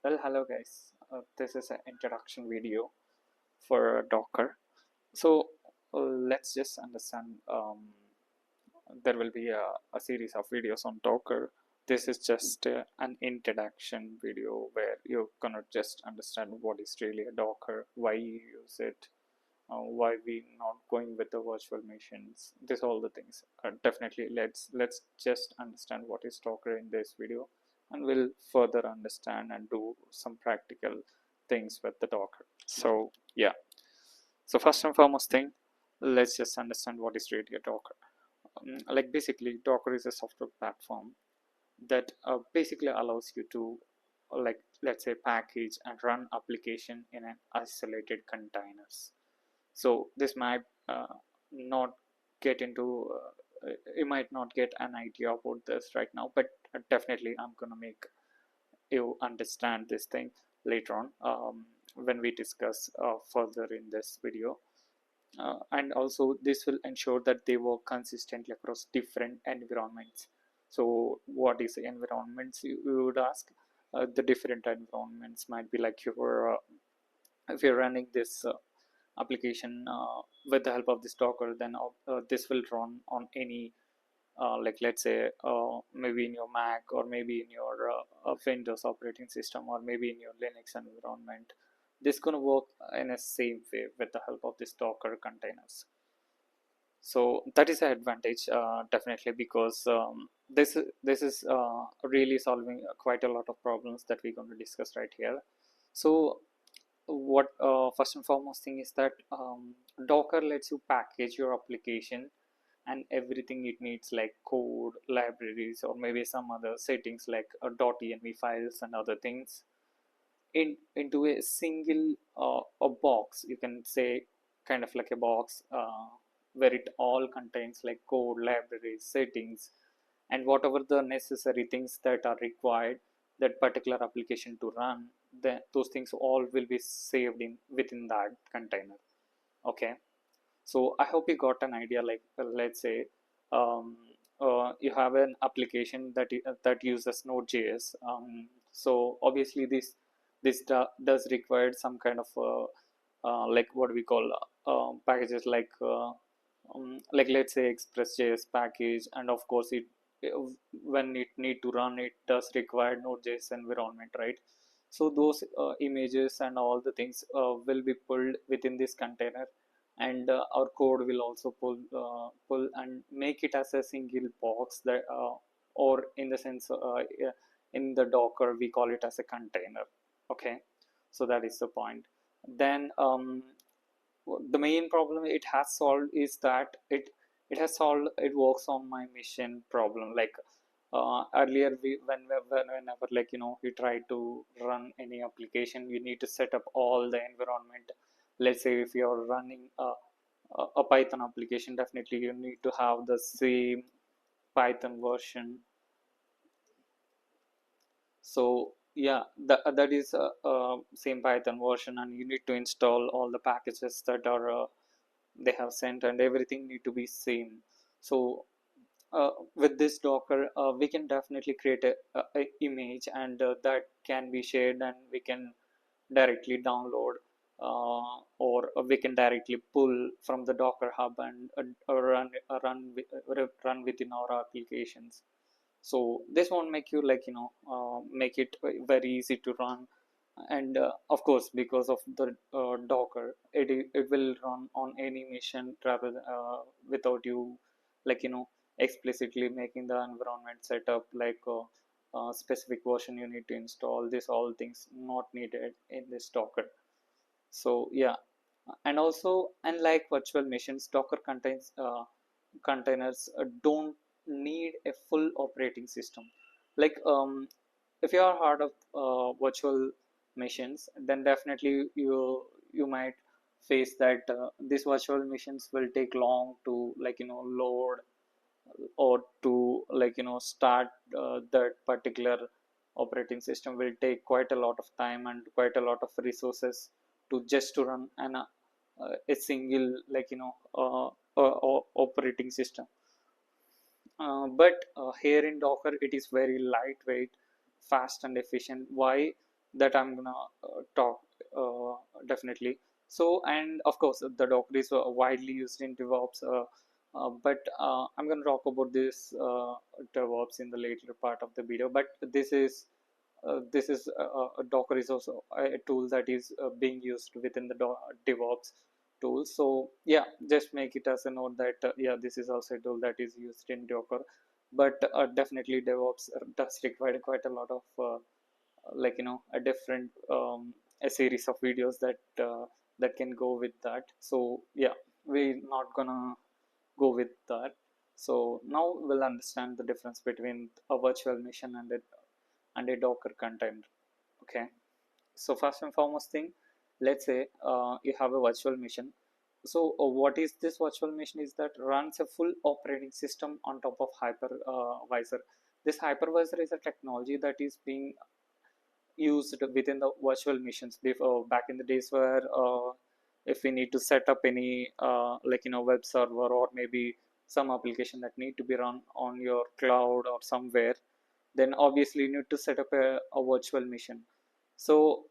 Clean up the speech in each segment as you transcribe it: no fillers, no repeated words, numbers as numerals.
Well, hello guys. This is an introduction video for Docker. So let's just understand. There will be a series of videos on Docker. This is just an introduction video where you're gonna just understand what is really a Docker, why you use it, why we not going with the virtual machines. This all the things. Definitely, let's just understand what is Docker in this video, and we'll further understand and do some practical things with the Docker. So yeah. So first and foremost thing, let's just understand what is really a Docker. Like basically, Docker is a software platform that basically allows you to, like, let's say, package and run application in an isolated containers. So this might not get into you might not get an idea about this right now, but definitely I'm gonna make you understand this thing later on, when we discuss further in this video. And also this will ensure that they work consistently across different environments. So what is the environments, you would ask? The different environments might be like if you're running this application with the help of this Docker, then this will run on any like, let's say, maybe in your Mac, or maybe in your Windows operating system, or maybe in your Linux environment. This is going to work in a same way with the help of this Docker containers. So that is an advantage, definitely, because this is really solving quite a lot of problems that we're going to discuss right here. So what first and foremost thing is that Docker lets you package your application and everything it needs, like code, libraries, or maybe some other settings like .env files and other things, into a single a box, you can say, kind of like a box, where it all contains like code, libraries, settings, and whatever the necessary things that are required that particular application to run. Those things all will be saved in within that container. Okay, so I hope you got an idea. Like, let's say, um, you have an application that uses Node.js. So obviously does require some kind of like, what we call packages, like, let's say, Express.js package, and of course when it need to run, it does require Node.js environment, right? So those images and all the things will be pulled within this container, and our code will also pull and make it as a single box, that or in the sense, in the Docker we call it as a container. Okay, so that is the point. Then the main problem it has solved is that it works on my mission problem. Like, earlier whenever, like, you try to run any application, you need to set up all the environment. Let's say if you're running a Python application, definitely you need to have the same Python version. So yeah, that is same Python version, and you need to install all the packages that are they have sent, and everything need to be same. So with this Docker, we can definitely create a image, and that can be shared, and we can directly download, or we can directly pull from the Docker hub and run within our applications. So this won't make you, like, make it very easy to run. And of course, because of the Docker, it will run on any mission, rather than, without you, like, explicitly making the environment setup, like specific version you need to install. This all things not needed in this Docker. So yeah, and also, unlike virtual machines, Docker containers don't need a full operating system. Like, if you are hard of virtual machines, then definitely you might face that these virtual machines will take long to, like, load, or to, like, start that particular operating system will take quite a lot of time and quite a lot of resources to just to run a single, like, operating system. But here in Docker, it is very lightweight, fast and efficient. Why? that I'm gonna talk definitely. So, and of course, the Docker is widely used in DevOps, but I'm gonna talk about this DevOps in the later part of the video. But this is Docker is also a tool that is being used within the DevOps tool. So yeah, just make it as a note that yeah, this is also a tool that is used in Docker. But definitely DevOps does require quite a lot of like a different a series of videos that can go with that. So yeah, we're not gonna go with that. So now we'll understand the difference between a virtual machine and a Docker container. Okay, so first and foremost thing, let's say you have a virtual machine. So what is this virtual machine is that runs a full operating system on top of hypervisor. This hypervisor is a technology that is being used within the virtual machines before, back in the days where if we need to set up any like web server or maybe some application that need to be run on your cloud or somewhere, then obviously you need to set up a virtual machine. So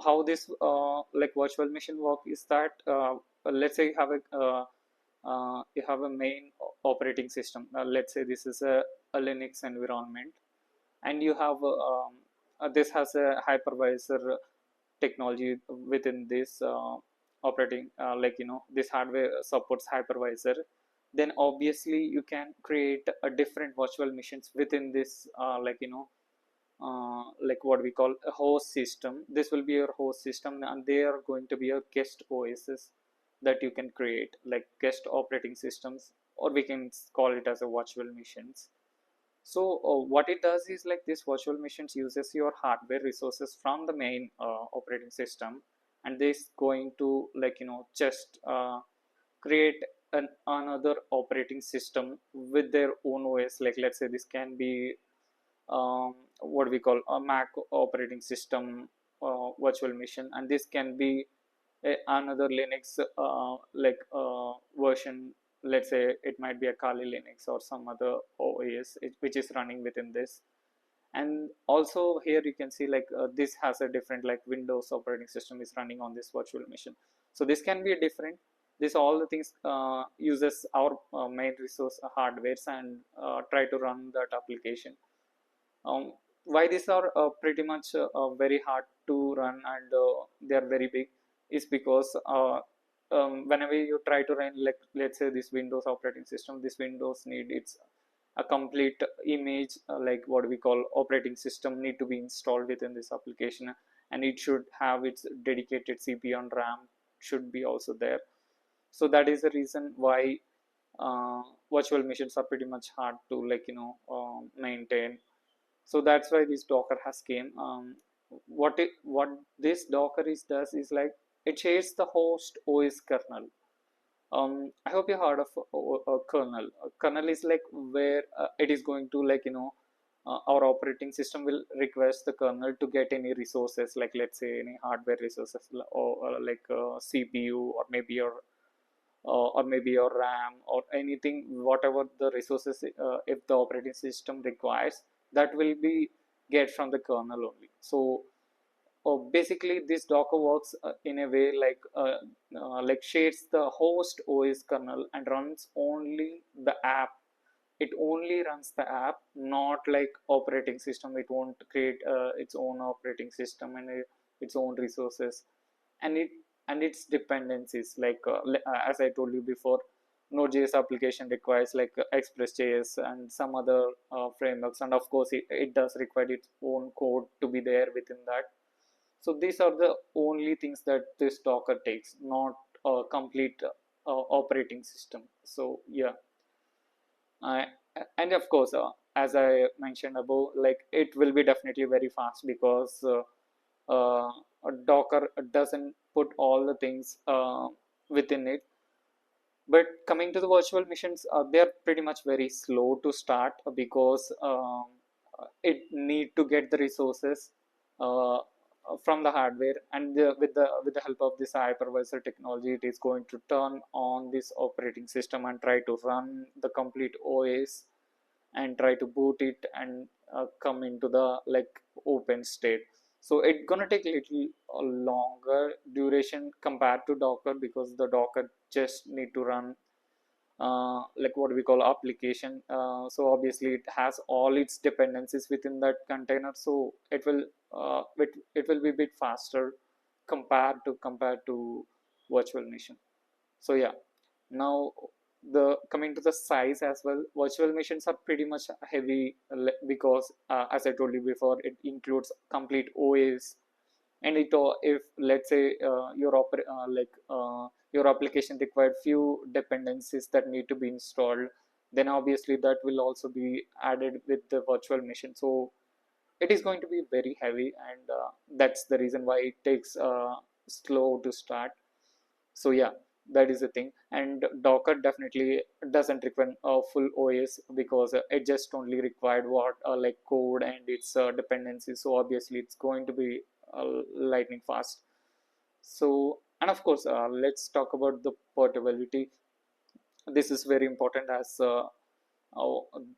how this like virtual machine work is that let's say you have a main operating system. Let's say this is a Linux environment, and you have this has a hypervisor technology within this operating like this hardware supports hypervisor. Then obviously you can create a different virtual machines within this like what we call a host system. This will be your host system, and they are going to be your guest OSs that you can create, like guest operating systems, or we can call it as a virtual machines. So what it does is like this virtual machines uses your hardware resources from the main operating system, and this going to like just create another operating system with their own OS. Like let's say this can be what we call a Mac operating system virtual machine, and this can be another Linux version. Let's say it might be a Kali Linux or some other OS which is running within this. And also here you can see like this has a different, like Windows operating system is running on this virtual machine. So this can be a different, this all the things uses our main resource hardwares and try to run that application. um, why these are pretty much very hard to run, and they are very big, is because whenever you try to run, like let's say this Windows operating system, this Windows need its a complete image like what we call operating system need to be installed within this application, and it should have its dedicated CPU and RAM should be also there. So that is the reason why uh, virtual machines are pretty much hard to maintain. So that's why this Docker has came. What this Docker is does is like it shares the host OS kernel. I hope you heard of a kernel. A kernel is like where it is going to our operating system will request the kernel to get any resources, like let's say any hardware resources or like CPU, or maybe your RAM or anything, whatever the resources if the operating system requires, that will be get from the kernel only. So basically this Docker works in a way like shares the host OS kernel and runs only the app. It only runs the app, not like operating system. It won't create its own operating system and its own resources, and its dependencies, like as I told you before, Node.js application requires like Express.js and some other frameworks, and of course it does require its own code to be there within that. So these are the only things that this Docker takes, not a complete operating system. So yeah, uh, and of course, as I mentioned above, like it will be definitely very fast because Docker doesn't put all the things within it. But coming to the virtual machines, they are pretty much very slow to start because it need to get the resources from the hardware, and with the help of this hypervisor technology, it is going to turn on this operating system and try to run the complete OS and try to boot it and come into the like open state. So it's gonna take a little longer duration compared to Docker, because the Docker just need to run like what we call application. So obviously it has all its dependencies within that container, so it will be a bit faster compared to virtual machine. So yeah, now the coming to the size as well, virtual machines are pretty much heavy, because as I told you before, it includes complete OS. And if let's say your application required few dependencies that need to be installed, then obviously that will also be added with the virtual machine. So it is going to be very heavy, and that's the reason why it takes slow to start. So yeah, that is the thing. And Docker definitely doesn't require a full OS, because it just only required what like code and its dependencies. So obviously it's going to be lightning fast. So, and of course, let's talk about the portability. This is very important, as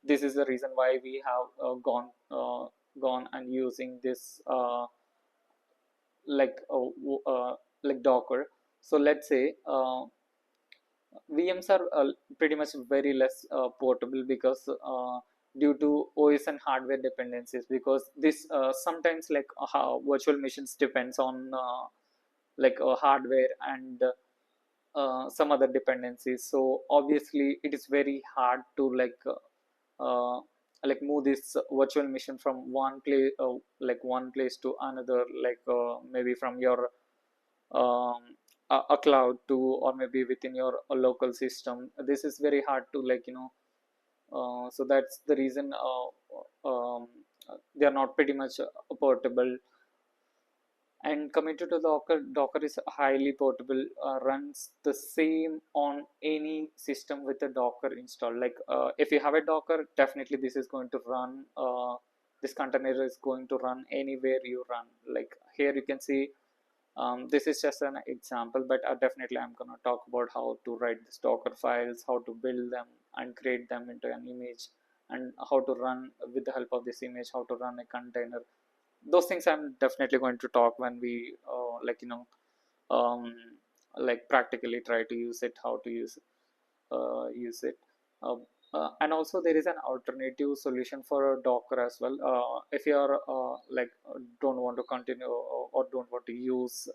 this is the reason why we have gone and using this like like Docker. So let's say VMs are pretty much very less portable, because due to OS and hardware dependencies, because this sometimes like how virtual machines depends on hardware and some other dependencies. So obviously it is very hard to uh, move this virtual machine from one place to another, maybe from your um, a cloud to, or maybe within your local system. This is very hard to so that's the reason they are not pretty much portable. And coming to the Docker is highly portable, runs the same on any system with a Docker installed. If you have a Docker, definitely this is going to run, this container is going to run anywhere you run. Like here you can see, this is just an example, but definitely I'm going to talk about how to write these Docker files, how to build them and create them into an image, and how to run with the help of this image, how to run a container. Those things I'm definitely going to talk when we um, practically try to use it, how to use it. Uh, and also there is an alternative solution for Docker as well. If you are don't want to continue, or don't want to use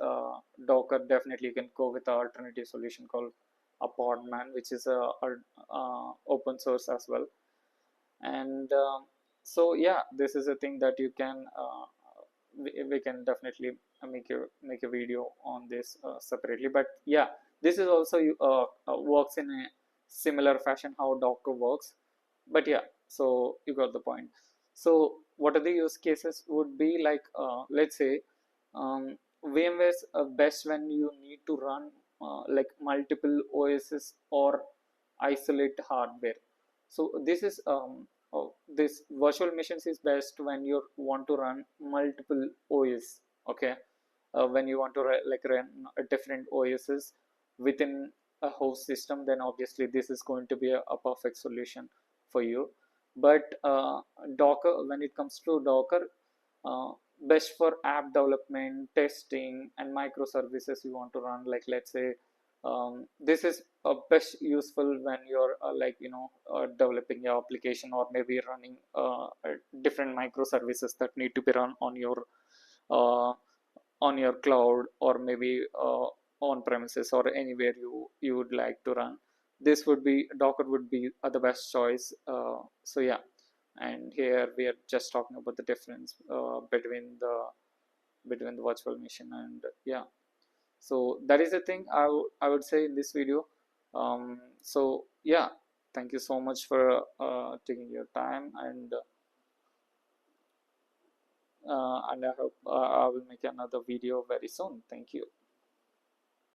Docker, definitely you can go with an alternative solution called a Podman, which is open source as well. And so yeah, this is a thing that you can we can definitely make a video on this separately. But yeah, this is also works in a similar fashion how Docker works. But yeah, so you got the point. So what are the use cases would be like, let's say VMware is best when you need to run multiple OSs or isolate hardware. So this virtual machines is best when you want to run multiple OS. Okay, when you want to run different OSs within a host system, then obviously this is going to be a perfect solution for you. But Docker, when it comes to Docker, uh, best for app development, testing, and microservices you want to run. Like let's say this is best useful when you're developing your application, or maybe running different microservices that need to be run uh, on your cloud, or maybe on premises, or anywhere you would like to run. This would be Docker would be the best choice. So yeah, and here we are just talking about the difference between the virtual machine. And yeah, so that is the thing I would say in this video. So yeah, thank you so much for taking your time, and I hope I will make another video very soon. Thank you.